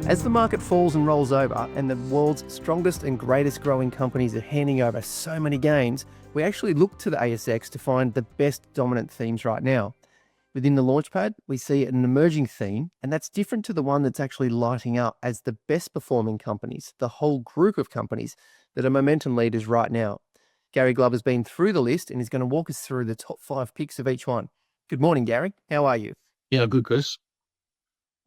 As the market falls and rolls over and the world's strongest and greatest growing companies are handing over so many gains, we actually look to the ASX to find the best dominant themes right now. Within the Launchpad, we see an emerging theme, and that's different to the one that's actually lighting up as the best performing companies, the whole group of companies that are momentum leaders right now. Gary Glover's been through the list and is going to walk us through the top 5 picks of each one. Good morning, Gary. How are you? Yeah, good, Chris.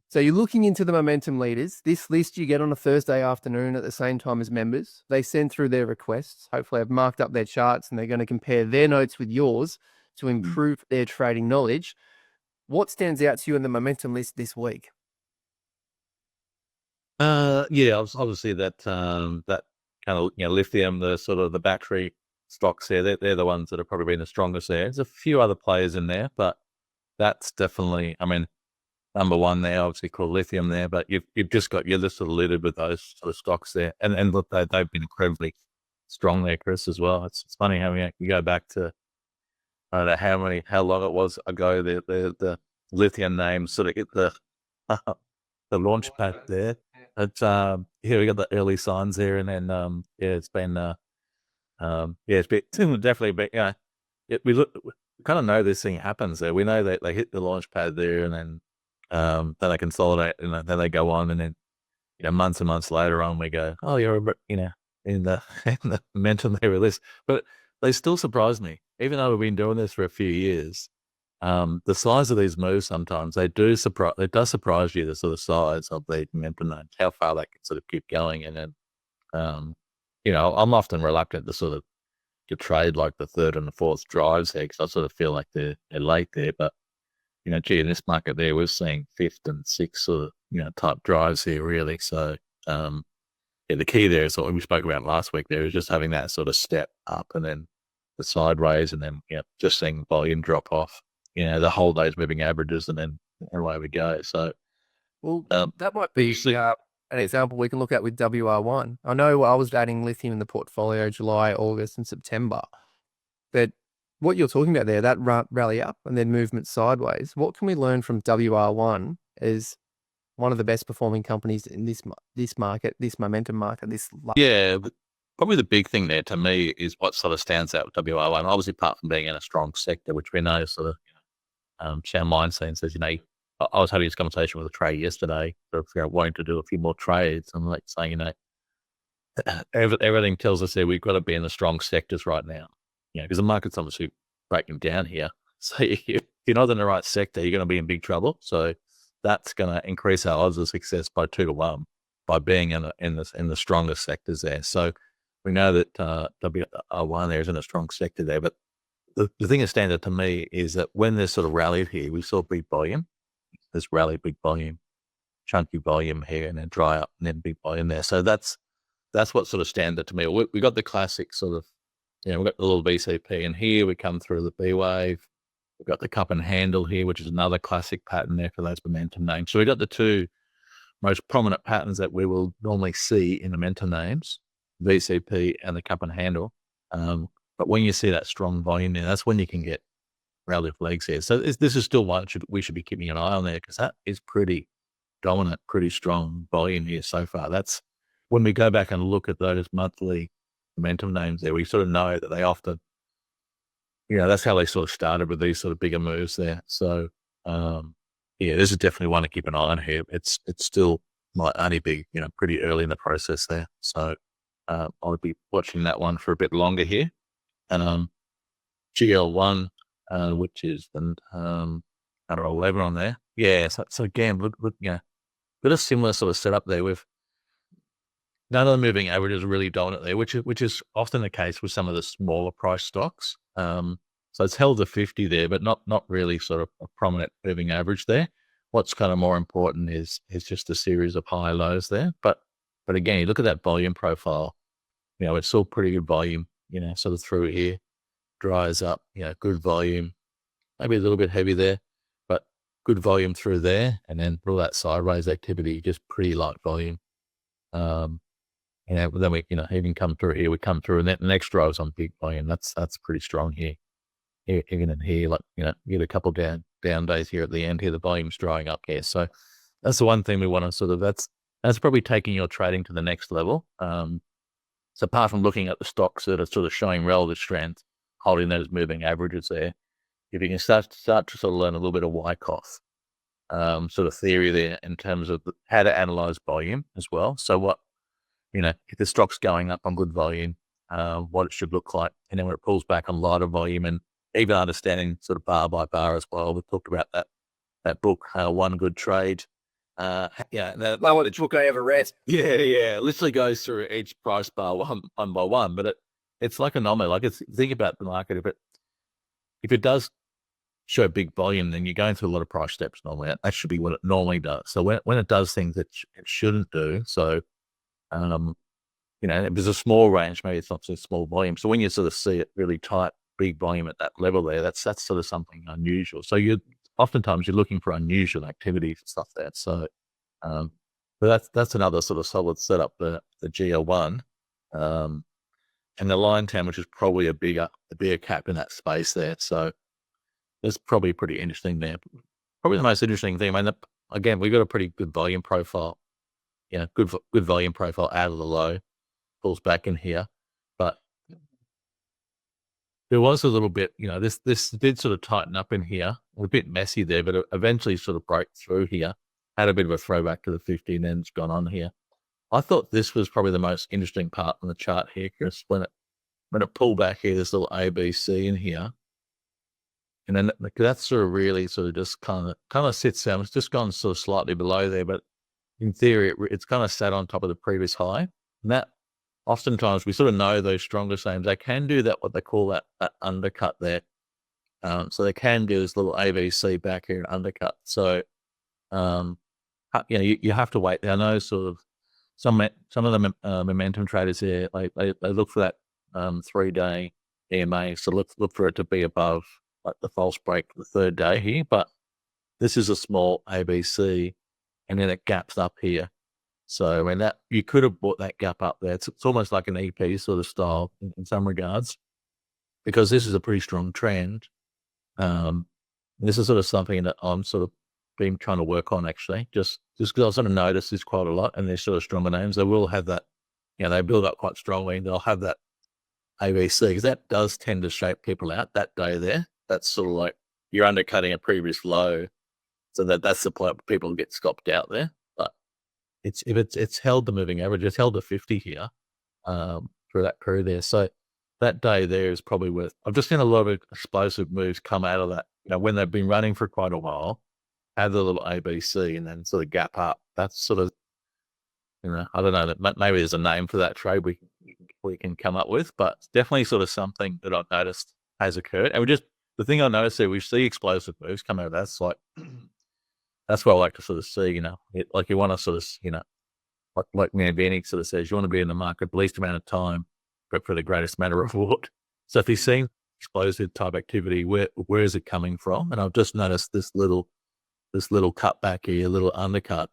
So you're looking into the momentum leaders. This list you get on a Thursday afternoon at the same time as members. They send through their requests. Hopefully I've marked up their charts and they're going to compare their notes with yours to improve their trading knowledge. What stands out to you in the momentum list this week? Obviously that that kind of lithium, the sort of the battery stocks there. They're the ones that have probably been the strongest there. There's a few other players in there, but that's definitely, number one there, obviously called lithium there. But you've just got, you're just sort of littered with those sort of stocks there, and look, they've been incredibly strong there, Chris, as well. It's funny how you go back to, I don't know how long it was ago. The lithium names sort of hit the the launch pad there. It's here we got the early signs there, and then it's been it's been definitely been we kind of know this thing happens there. We know that they hit the launch pad there, and then they consolidate, and then they go on, and then months and months later on we go, oh, you're in the in the momentum they release, but they still surprise me, even though we've been doing this for a few years. The size of these moves sometimes it does surprise you, the sort of size of the momentum and how far they can sort of keep going. And then I'm often reluctant to sort of to trade like the third and the fourth drives here, because I sort of feel like they're late there. But in this market there, we're seeing fifth and sixth sort of type drives here really. So the key there is what we spoke about last week. There is just having that sort of step up and then the sideways, and then just seeing volume drop off. The whole day's moving averages, and then away we go. So, that might be an example we can look at with WR1. I know I was adding lithium in the portfolio July, August, and September, but what you're talking about there, that rally up and then movement sideways, what can we learn from WR1 as one of the best performing companies in this market, this momentum market? But probably the big thing there to me is what sort of stands out with WR1. Obviously, apart from being in a strong sector, which we know sort of, Shan Mindset says, I was having this conversation with a trader yesterday, sort of wanting to do a few more trades. I'm like saying, everything tells us that we've got to be in the strong sectors right now, because the market's obviously breaking down here. So if you're not in the right sector, you're going to be in big trouble. So that's going to increase our odds of success by 2 to 1 by being in the strongest sectors there. So we know that WR1 there is in a strong sector there, but the thing that stands out to me is that when there's sort of rallied here, we saw big volume. This rally, big volume, chunky volume here, and then dry up, and then big volume there. So that's what sort of stands out to me. We got the classic sort of, we've got the little VCP, and here we come through the B wave. We've got the cup and handle here, which is another classic pattern there for those momentum names. So we got the two most prominent patterns that we will normally see in momentum names, VCP and the cup and handle. But when you see that strong volume there, that's when you can get relative legs here. So this is still one we should be keeping an eye on there, because that is pretty dominant, pretty strong volume here so far. That's when we go back and look at those monthly momentum names there, we sort of know that they often, that's how they sort of started with these sort of bigger moves there. So, this is definitely one to keep an eye on here. It's still might only be, pretty early in the process there. So, I'll be watching that one for a bit longer here. And GL1, which is the 11 on there. Yeah, so again, look, got a similar sort of setup there with none of the moving averages really dominant there, which is often the case with some of the smaller price stocks. So it's held the 50 there, but not really sort of a prominent moving average there. What's kind of more important is just a series of high lows there. But again, you look at that volume profile, it's still pretty good volume, sort of through here, dries up, good volume, maybe a little bit heavy there, but good volume through there. And then all that sideways activity, just pretty light volume. Then we, even come through here, we come through, and then the next row is on big volume. That's pretty strong here. Even in here, like, you get a couple down days here at the end here, the volume's drying up here. So that's the one thing we want to sort of, that's That's probably taking your trading to the next level. So apart from looking at the stocks that are sort of showing relative strength, holding those moving averages there, if you can start to sort of learn a little bit of Wyckoff sort of theory there in terms of how to analyze volume as well. So what, if the stock's going up on good volume, what it should look like, and then when it pulls back on lighter volume, and even understanding sort of bar by bar as well. We talked about that book, One Good Trade. That was the book I ever read. Yeah. Literally goes through each price bar one by one, but it's like a anomaly. Like think about the market. If it does show big volume, then you're going through a lot of price steps normally. That should be what it normally does. So when it does things that it shouldn't do, so if there's a small range, maybe it's not so small volume. So when you sort of see it really tight, big volume at that level there, that's sort of something unusual. So oftentimes you're looking for unusual activities and stuff there. So, but that's another sort of solid setup, the GL1, and the Liontown, which is probably a bigger cap in that space there. So that's probably pretty interesting there. Probably the most interesting thing. I mean, again, we've got a pretty good volume profile. Good volume profile out of the low, pulls back in here, but there was a little bit, this did sort of tighten up in here, a bit messy there, but it eventually sort of broke through here, had a bit of a throwback to the 50, and then it's gone on here. I thought this was probably the most interesting part on the chart here, Chris, when it pulled back here, this little ABC in here, and then that's sort of really sort of just kind of sits down. It's just gone sort of slightly below there, but in theory, it's kind of sat on top of the previous high, and that oftentimes we sort of know those stronger names, they can do that, what they call that undercut there. So they can do this little ABC back here and undercut. So, you have to wait. I know sort of some of the momentum traders here, they look for that 3-day EMA. So look for it to be above like the false break the third day here. But this is a small ABC, and then it gaps up here. So, I mean, that you could have bought that gap up there. It's almost like an EP sort of style in some regards, because this is a pretty strong trend. This is sort of something that I'm sort of been trying to work on, actually, just because I sort of noticed this quite a lot, and they're sort of stronger names. They will have that, they build up quite strongly. They'll have that ABC, because that does tend to shape people out that day there. That's sort of like you're undercutting a previous low. So that's the point where people get stopped out there. It's held the moving average. It's held the 50 here through that period there. So that day there is probably worth. I've just seen a lot of explosive moves come out of that. When they've been running for quite a while, have the little ABC and then sort of gap up. That's sort of, I don't know. Maybe there's a name for that trade we can come up with, but it's definitely sort of something that I've noticed has occurred. And the thing I noticed there, we see explosive moves come out of that. It's like. That's what I like to sort of see, like you want to sort of, like Man Vanny sort of says, you want to be in the market the least amount of time, but for the greatest amount of reward. So if you've seen explosive type activity, where is it coming from? And I've just noticed this little cutback here, little undercut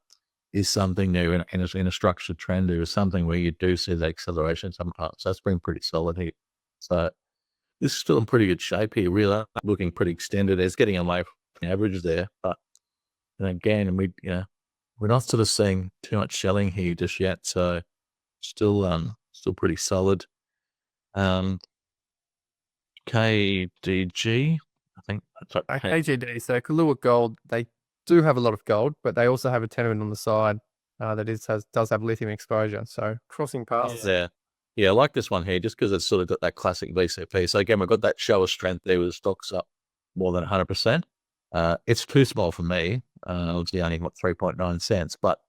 is something new in a structured trend. There is something where you do see the acceleration sometimes. So that's been pretty solid here. So this is still in pretty good shape here, really looking pretty extended. It's getting away from the averages there, but and again, we're not sort of seeing too much shelling here just yet, so still pretty solid. KDG, I think that's right. KGD, so Kula Gold, they do have a lot of gold, but they also have a tenement on the side that does have lithium exposure. So crossing paths. Yeah, I like this one here just because it's sort of got that classic VCP. So again, we've got that show of strength there with the stocks up more than 100%. It's too small for me. Obviously only 3.9 cents, but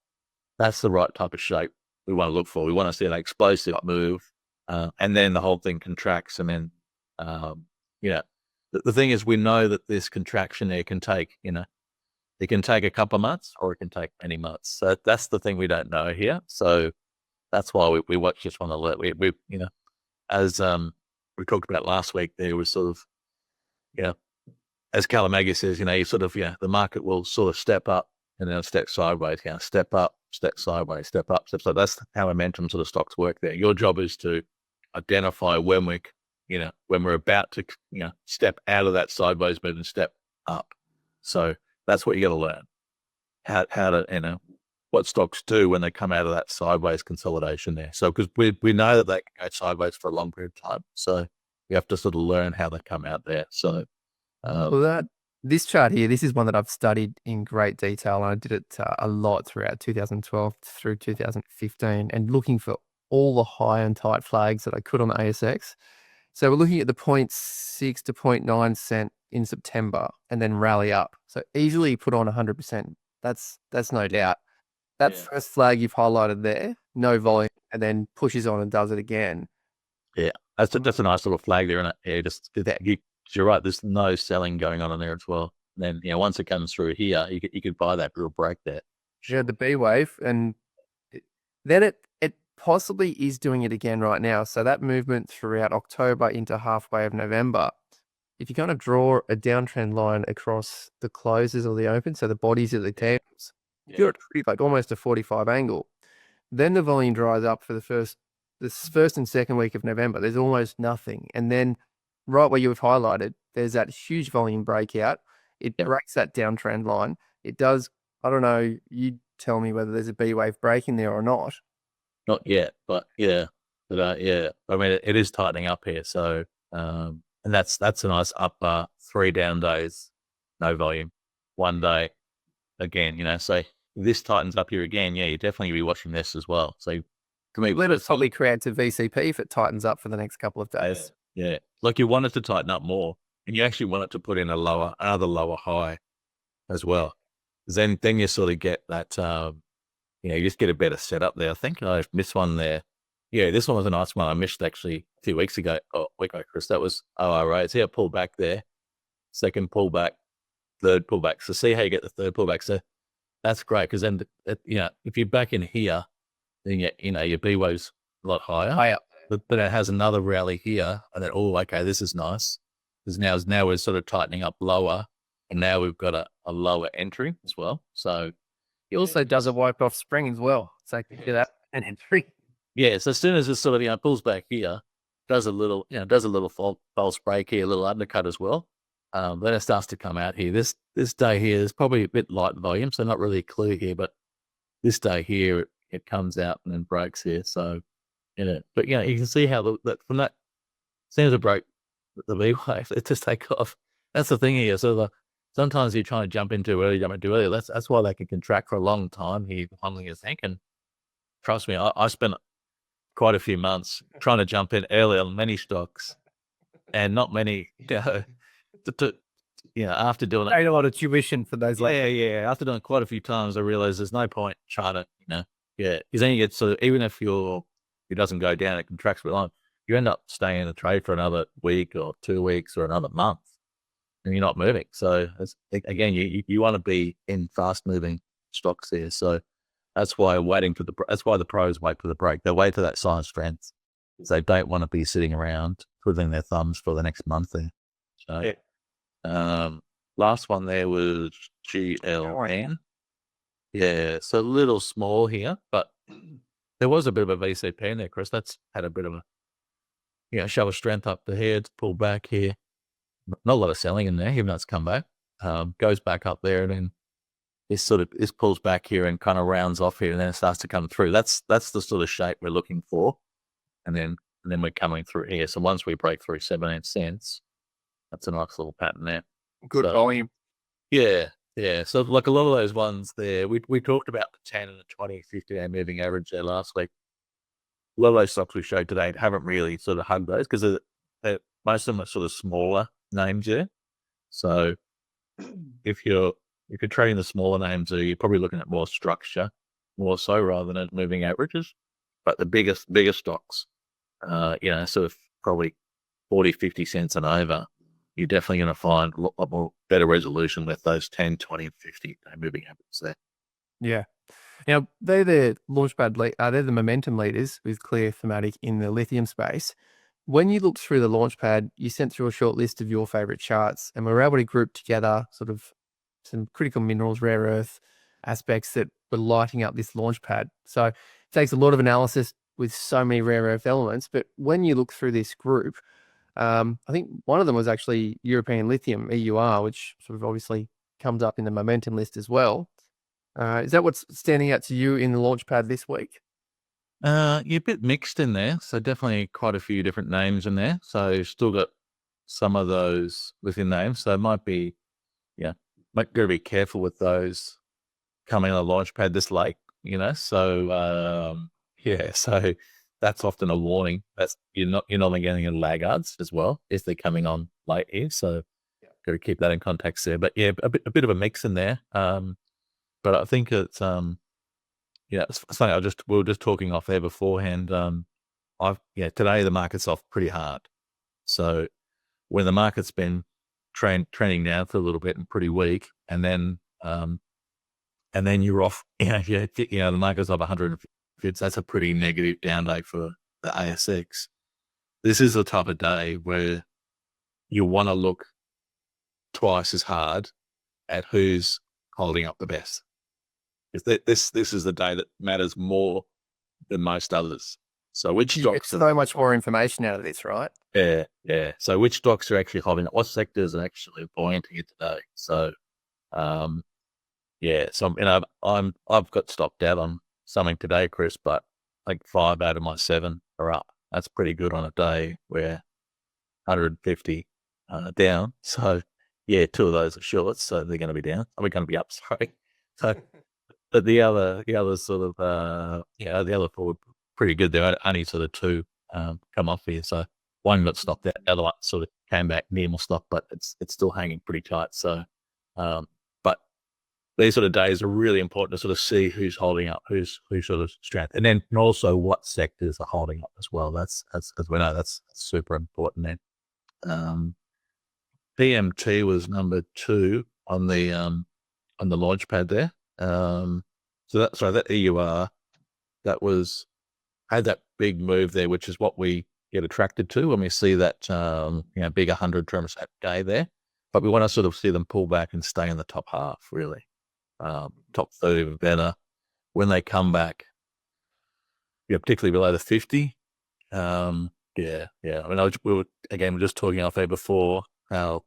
that's the right type of shape we want to look for. We want to see an explosive move, and then the whole thing contracts. And then, the thing is, we know that this contraction there can take, it can take a couple of months or it can take many months. So that's the thing we don't know here. So that's why we watch this one a lot. We as we talked about last week, there was sort of, as Kalamagi says, you sort of, the market will sort of step up and then step sideways, step up, step sideways, step up, step. So that's how momentum sort of stocks work there. Your job is to identify when we're about to, step out of that sideways move and step up. So that's what you got to learn. How to, what stocks do when they come out of that sideways consolidation there. So because we know that they can go sideways for a long period of time. So we have to sort of learn how they come out there. So Well, this chart here, this is one that I've studied in great detail, and I did it a lot throughout 2012 through 2015, and looking for all the high and tight flags that I could on the ASX. So we're looking at the 0.6 to 0.9 cent in September, and then rally up. So easily put on 100%. That's no doubt. That first flag you've highlighted there, no volume, and then pushes on and does it again. yeah, that's a nice little flag there, isn't it? Yeah, just that you're right. There's no selling going on in there as well. And then once it comes through here, you could buy that real break there. Yeah, the B wave, and then it possibly is doing it again right now. So that movement throughout October into halfway of November, if you kind of draw a downtrend line across the closes or the open, so the bodies of the candles, you're at like almost a 45 angle. Then the volume dries up for the first and second week of November. There's almost nothing, and then right where you've highlighted, there's that huge volume breakout. It breaks that downtrend line. It does. I don't know. You tell me whether there's a B wave break in there or not. Not yet, but yeah. I mean, it is tightening up here. So, and that's a nice upper 3 down days, no volume, 1 day again. So if this tightens up here again, you definitely be watching this as well. So to me, Let it probably create a VCP if it tightens up for the next couple of days. Yeah, like you want it to tighten up more, and you actually want it to put in another lower high as well. Then you sort of get that, you just get a better setup there. I think I missed one there. Yeah, this one was a nice one. I missed actually 2 weeks ago. Oh, week ago, Chris. That was ORA. See, I pulled back there. Second pullback, third pullback. So see how you get the third pullback. So that's great because then, if you're back in here, then your B wave's a lot higher. But it has another rally here, and then okay, this is nice. Because now we're sort of tightening up lower, and now we've got a lower entry as well. So It also does a wipe off spring as well. So you do that and entry. yeah, so as soon as it sort of pulls back here, does a little false break here, a little undercut as well. Then it starts to come out here. This day here is probably a bit light volume, so not really clear here. But this day here, it comes out and then breaks here. So but you can see how that from that seems to break the B wave. It just take off. That's the thing here. So sometimes you're trying to jump in too early. That's why they can contract for a long time here, finally you think. And trust me, I spent quite a few months trying to jump in early on many stocks, and not many. After doing it, Paid a lot of tuition for those. After doing it quite a few times, I realized there's no point trying to, because then you get even if it doesn't go down, it contracts for long. You end up staying in the trade for another week or 2 weeks or another month, and you're not moving. So again, you want to be in fast moving stocks here. So that's why that's why the pros wait for the break. They wait for that sign of strength. They don't want to be sitting around twiddling their thumbs for the next month there. So last one there was GLN. Yeah, so a little small here, but there was a bit of a VCP in there, Chris. That's had a bit of a show of strength up the here. It's pulled back here. Not a lot of selling in there, even though it's come back. Goes back up there, and then this pulls back here and kind of rounds off here, and then it starts to come through. That's the sort of shape we're looking for, and then we're coming through here. So once we break through 17 cents, that's a nice little pattern there. Good volume. Yeah. So like a lot of those ones there, we talked about the 10 and the 20, 50-day moving average there last week. A lot of those stocks we showed today haven't really sort of hugged those because most of them are sort of smaller names there. So if you're trading the smaller names, you're probably looking at more structure, more so rather than moving averages. But the biggest stocks, sort of probably 40, 50 cents and over, you're definitely going to find a lot more better resolution with those 10, 20, and 50 day moving averages there. Yeah. Now, they're the launchpad, they're the momentum leaders with clear thematic in the lithium space. When you looked through the launchpad, you sent through a short list of your favorite charts, and we were able to group together sort of some critical minerals, rare earth aspects that were lighting up this launchpad. So it takes a lot of analysis with so many rare earth elements. But when you look through this group, I think one of them was actually European Lithium, EUR, which sort of obviously comes up in the momentum list as well. Is that what's standing out to you in the launchpad this week? You're a bit mixed in there. So definitely quite a few different names in there. So still got some of those within names. So it might be, got to be careful with those coming on the launchpad this late, So, so that's often a warning. That's you're not getting in laggards as well if they're coming on late here. So got to keep that in context there. But yeah, a bit of a mix in there. But I think it's it's funny. We were just talking off there beforehand. Today the market's off pretty hard. So when the market's been trending down for a little bit and pretty weak, and then you're off, the market's up 100. That's a pretty negative down day for the ASX. This is the type of day where you want to look twice as hard at who's holding up the best. This is the day that matters more than most others. So which You stocks? get so much more information out of this, right? Yeah. So which stocks are actually holding up? What sectors are actually buoyant here today? So, so I've got stopped out on something today, Chris, but like 5 out of my 7 are up. That's pretty good on a day where 150 down. So yeah, 2 of those are shorts, so they're going to be down. We're going to be up. Sorry. So, but the other sort of the other 4 were pretty good. There only sort of 2 come off here. So one got stopped out, the other one sort of came back near my stop, but it's still hanging pretty tight. So, but these sort of days are really important to sort of see who's holding up, who's sort of strength, and then also what sectors are holding up as well. That's as we know, that's super important. Then PMT was number 2 on the launchpad there. So that EUR that had that big move there, which is what we get attracted to when we see that big 100 terms that day there. But we want to sort of see them pull back and stay in the top half, really. Top 30 or better. When they come back, particularly below the 50. I mean, we were just talking off there before how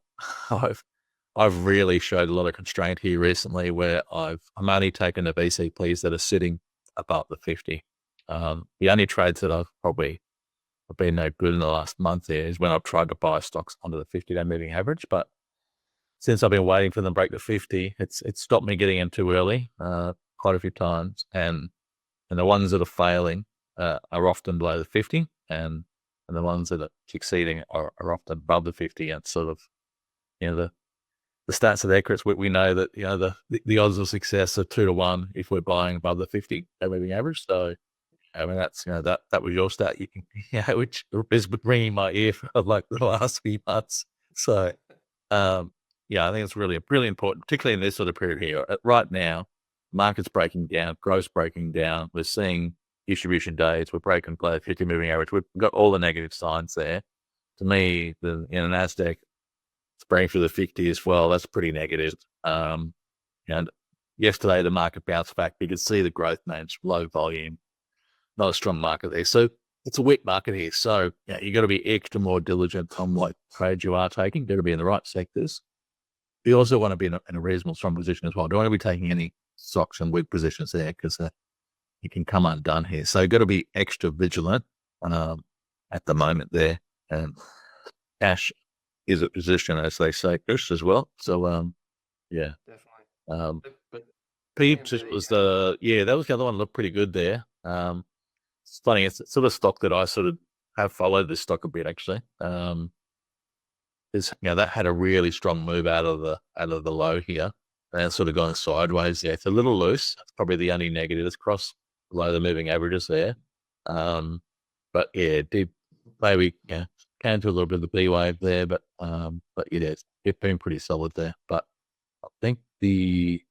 I've really showed a lot of constraint here recently, where I'm only taking the BCPs that are sitting above the 50. The only trades that I've been no good in the last month there is when I've tried to buy stocks onto the 50-day moving average. But since I've been waiting for them to break the 50, it's stopped me getting in too early quite a few times. And the ones that are failing are often below the 50, and the ones that are succeeding are often above the 50. And sort of, the stats are there, Chris. We know that, the odds of success are 2 to 1 if we're buying above the 50-day moving average. So, I mean, that's, that was your stat. You can, which is ringing my ear for like the last few months. So, I think it's really important, particularly in this sort of period here. Right now, market's breaking down, growth's breaking down. We're seeing distribution days. We're breaking below 50 moving average. We've got all the negative signs there. To me, the NASDAQ spraying through the 50 as well. That's pretty negative. And yesterday, the market bounced back. You could see the growth names, low volume, not a strong market there. So it's a weak market here. So you got to be extra more diligent on what trades you are taking. Got to be in the right sectors. You also want to be in a reasonable strong position as well. Don't want to be taking any stocks and weak positions there, because you can come undone here. So got to be extra vigilant at the moment there. And cash is a position, as they say, Chris, as well. So Definitely. But Peeps was that was the other one. Looked pretty good there. It's funny. It's sort of stock that I sort of have followed this stock a bit, actually. That had a really strong move out of the low here, and it's sort of going sideways. Yeah, it's a little loose. That's probably the only negative. It's crossed below the moving averages there. But it did maybe can do a little bit of the B wave there, but it's been pretty solid there. But I think the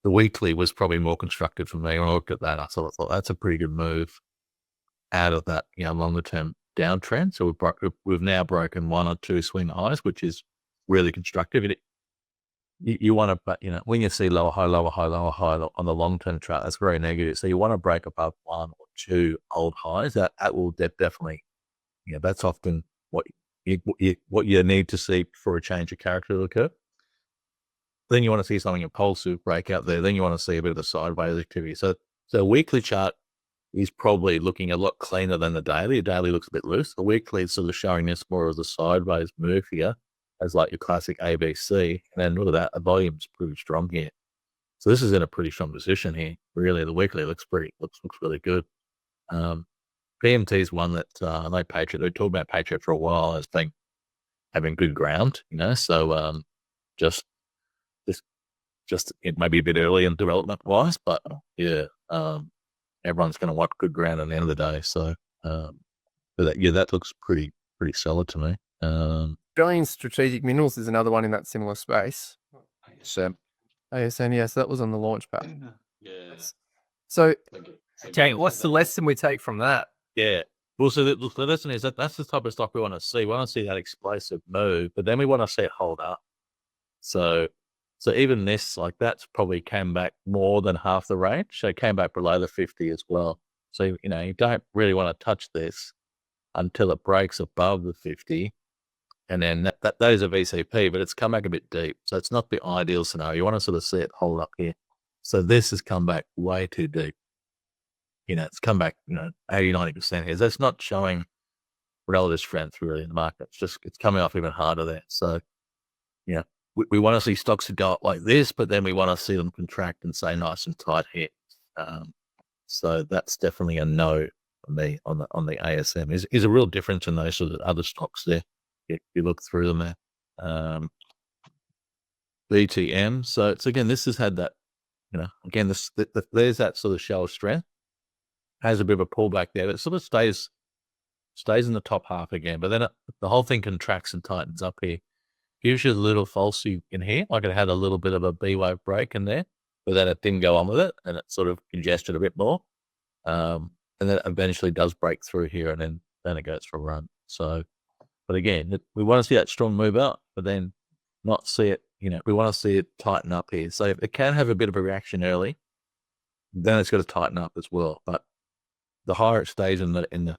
weekly was probably more constructive for me. When I looked at that, I thought that's a pretty good move out of that longer term downtrend. So we've now broken 1 or 2 swing highs, which is really constructive. You want to, but when you see lower high on the long term chart, that's very negative. So you want to break above 1 or 2 old highs. That will definitely, that's often what you need to see for a change of character to occur. then you want to see something impulsive break out there. Then you want to see a bit of the sideways activity. So a weekly chart is probably looking a lot cleaner than the daily. The daily looks a bit loose. The weekly is sort of showing this more as a sideways move here, as like your classic ABC. And then look at that, the volume's pretty strong here. So this is in a pretty strong position here. Really, the weekly looks really good. PMT is one that I know Patriot. They talked about Patriot for a while as being having good ground, So just it may be a bit early in development wise, but yeah, everyone's going to want good ground at the end of the day. So that looks pretty solid to me. Australian Strategic Minerals is another one in that similar space. ASN, yes, that was on the launch pad. Yeah. So, Jay, what's the lesson we take from that? Yeah. Well, so the lesson is that's the type of stock we want to see. We want to see that explosive move, but then we want to see it hold up. So even this, like that's probably came back more than half the range. So it came back below the 50 as well. So, you don't really want to touch this until it breaks above the 50. And then that is a VCP, but it's come back a bit deep. So it's not the ideal scenario. You want to sort of see it hold up here. So this has come back way too deep. It's come back, 80, 90% here. That's not showing relative strength really in the market. It's coming off even harder there. So, we want to see stocks that go up like this, but then we want to see them contract and stay nice and tight here. So that's definitely a no for me on the ASM. Is a real difference in those sort of other stocks there. If you look through them there. BTM. So it's again, this has had that, again, there's that sort of show of strength. Has a bit of a pullback there, but it sort of stays in the top half again. But then the whole thing contracts and tightens up here. Gives you a little falsy in here, like it had a little bit of a B wave break in there, but then it didn't go on with it, and it sort of congested a bit more. And then it eventually does break through here, and then it goes for a run. So, but again, we want to see that strong move out, but then not see it. We want to see it tighten up here. So if it can have a bit of a reaction early, then it's got to tighten up as well. But the higher it stays in the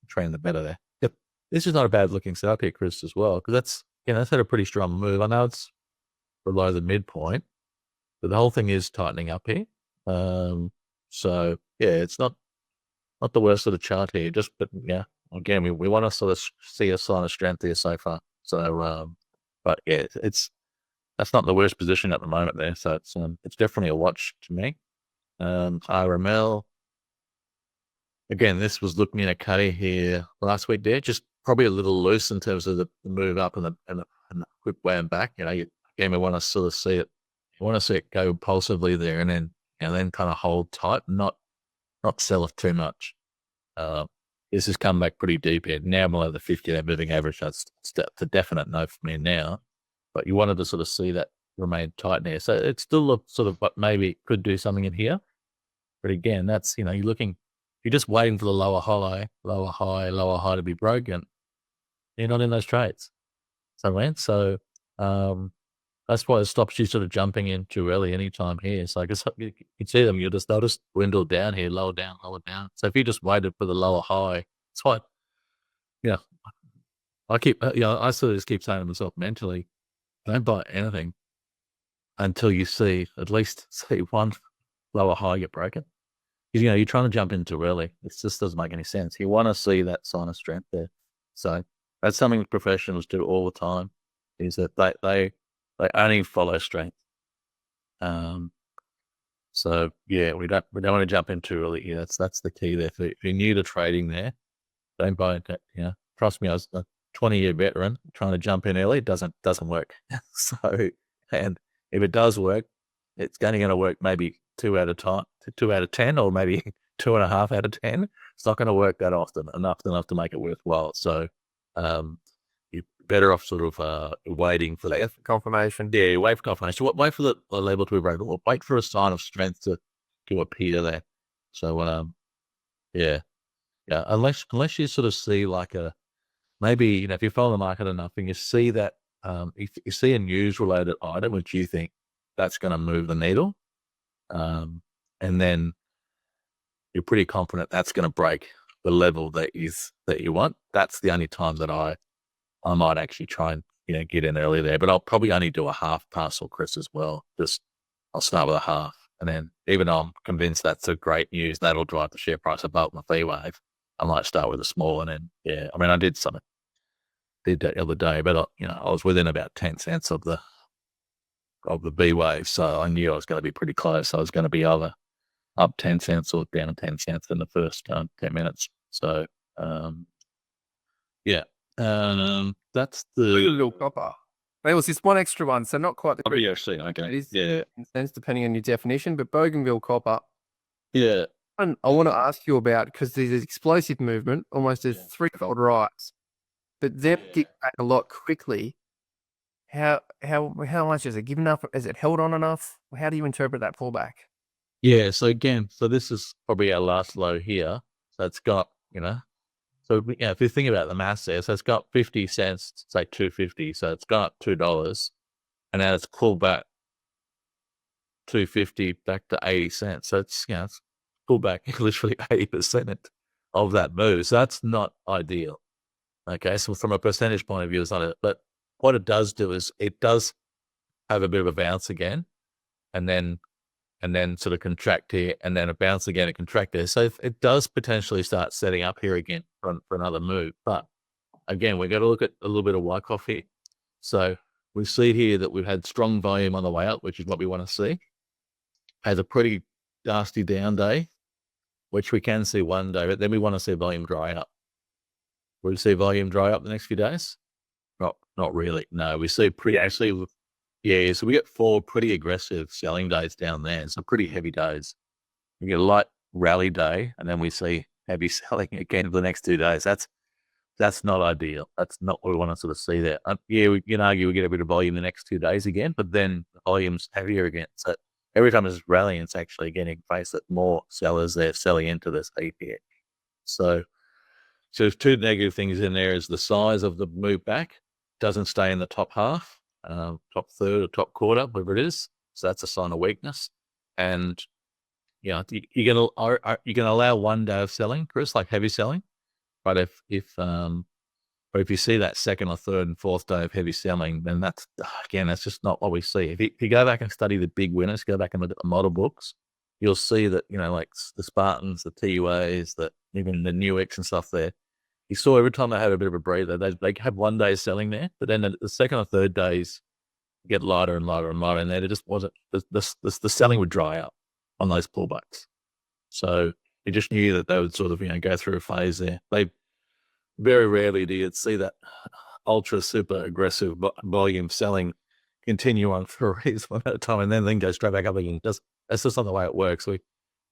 trend, the better there. Yep. This is not a bad looking setup here, Chris, as well, because that's had a pretty strong move. I know it's below the midpoint, but the whole thing is tightening up here. So yeah, it's not the worst of the chart here. But again, we want to sort of see a sign of strength here so far. So, but yeah, that's not the worst position at the moment there. So it's definitely a watch to me. RML. Again, this was looking in a cutty here last week there, just probably a little loose in terms of the move up and the quick way and back. Again, we want to sort of see it. You want to see it go impulsively there, and then kind of hold tight, not sell it too much. This has come back pretty deep here. Now below the 50-day moving average. That's a definite no for me now. But you wanted to sort of see that remain tight there. So it still looks sort of, but maybe could do something in here. But again, that's you're just waiting for the lower high to be broken. You're not in those trades. So that's why it stops you sort of jumping in too early anytime here. So I guess you can see them, they'll just dwindle down here, lower down. So if you just waited for the lower high, it's fine. I sort of just keep saying to myself mentally, don't buy anything until you see at least one lower high get broken. You're trying to jump in too early. It just doesn't make any sense. You want to see that sign of strength there. So that's something professionals do all the time, is that they only follow strength. So yeah, we don't want to jump in too early here. That's the key there. If you're new to trading there, don't buy it. Trust me, I was a 20-year veteran trying to jump in early. It doesn't work. So, and if it does work, it's only going to work maybe 2 out of 10, or maybe 2.5 out of 10. It's not going to work that often, enough to make it worthwhile. So, you're better off sort of waiting for that Confirmation. Yeah, wait for confirmation. Wait for the label to be broken, or wait for a sign of strength to appear there. So, yeah. Unless you sort of see like maybe if you follow the market enough and you see that if you see a news related item which you think that's going to move the needle, and then you're pretty confident that's going to break the level that you want. That's the only time that I might actually try and get in early there. But I'll probably only do a half parcel, Chris, as well. I'll start with a half. And then even though I'm convinced that's a great news, that'll drive the share price above my fee wave, I might start with a small and then, I mean, I did that the other day, but I was within about 10 cents of the B wave. So I knew I was going to be pretty close. I was going to be either up 10 cents or down 10 cents in the first 10 minutes. So, that's Bougainville Copper. There was this one extra one, so not quite the BFC. Okay. It is 10 cents depending on your definition, but Bougainville Copper. Yeah. And I want to ask you about, because there's this explosive movement, almost a threefold rise, but they've kicked back a lot quickly. How much is it given up? Is it held on enough? How do you interpret that pullback? Yeah. So again, this is probably our last low here. So it's got, so if you think about the math there, so it's got 50 cents, say $2.50. So it's gone up $2 and now it's pulled back $2.50 back to 80 cents. So it's pulled back literally 80% of that move. So that's not ideal. Okay. So from a percentage point of view, it's not it. But what it does do is it does have a bit of a bounce again and then sort of contract here and then a bounce again and contract there. So it does potentially start setting up here again for another move. But again, we've got to look at a little bit of Wyckoff here. So we see here that we've had strong volume on the way up, which is what we want to see. Has a pretty nasty down day, which we can see one day, but then we want to see volume dry up. Will we see volume dry up the next few days? Not really. No, we see so we get 4 pretty aggressive selling days down there. So pretty heavy days. We get a light rally day, and then we see heavy selling again for the next 2 days. That's not ideal. That's not what we want to sort of see there. We can argue we get a bit of volume the next 2 days again, but then the volume's heavier again. So every time it's rallying, it's actually getting face that more sellers there selling into this heat here. So there's 2 negative things in there. Is the size of the move back doesn't stay in the top half, top third or top quarter, whatever it is. So that's a sign of weakness. And you can allow 1 day of selling, Chris, like heavy selling. But if you see that second or third and fourth day of heavy selling, then that's just not what we see. If you go back and study the big winners, go back and look at the model books, you'll see that, like the Spartans, the TUAs, even the Newix and stuff there, you saw every time they had a bit of a breather, they have 1 day selling there, but then the second or third days get lighter and lighter and lighter, and there just wasn't, the selling would dry up on those pullbacks. So you just knew that they would sort of, go through a phase there. They very rarely do you see that ultra super aggressive volume selling continue on for a reasonable amount of time and then go straight back up again. That's just not the way it works. We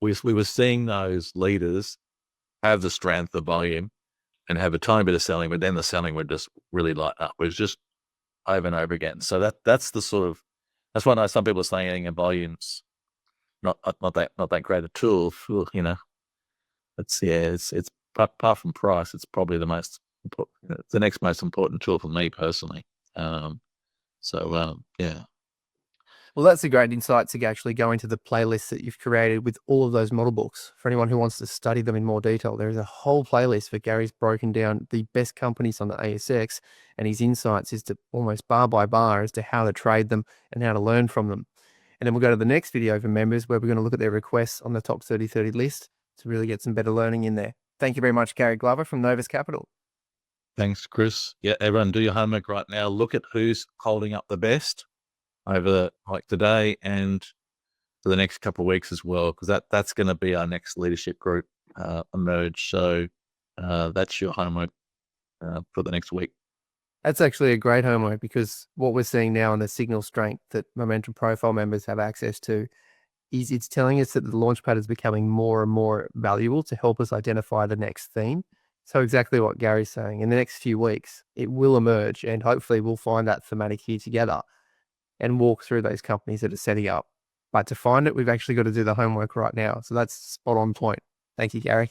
were seeing those leaders have the strength of volume and have a tiny bit of selling, but then the selling would just really light up. It was just over and over again. So that's the sort of, that's why I know some people are saying volume's not that great a tool. It's apart from price, it's probably the most important, the next most important tool for me personally. Well, that's a great insight to actually go into the playlist that you've created with all of those model books. For anyone who wants to study them in more detail, there is a whole playlist for Gary's broken down the best companies on the ASX, and his insights is to almost bar by bar as to how to trade them and how to learn from them. And then we'll go to the next video for members where we're going to look at their requests on the top 30 list to really get some better learning in there. Thank you very much, Gary Glover from Novus Capital. Thanks, Chris. Yeah, everyone do your homework right now. Look at who's holding up the best over today and for the next couple of weeks as well, because that's going to be our next leadership group emerge. So that's your homework for the next week. That's actually a great homework, because what we're seeing now in the signal strength that Momentum Profile members have access to is it's telling us that the Launchpad is becoming more and more valuable to help us identify the next theme. So exactly what Gary's saying, in the next few weeks, it will emerge, and hopefully we'll find that thematic here together and walk through those companies that are setting up. But to find it, we've actually got to do the homework right now. So that's spot on point. Thank you, Gary.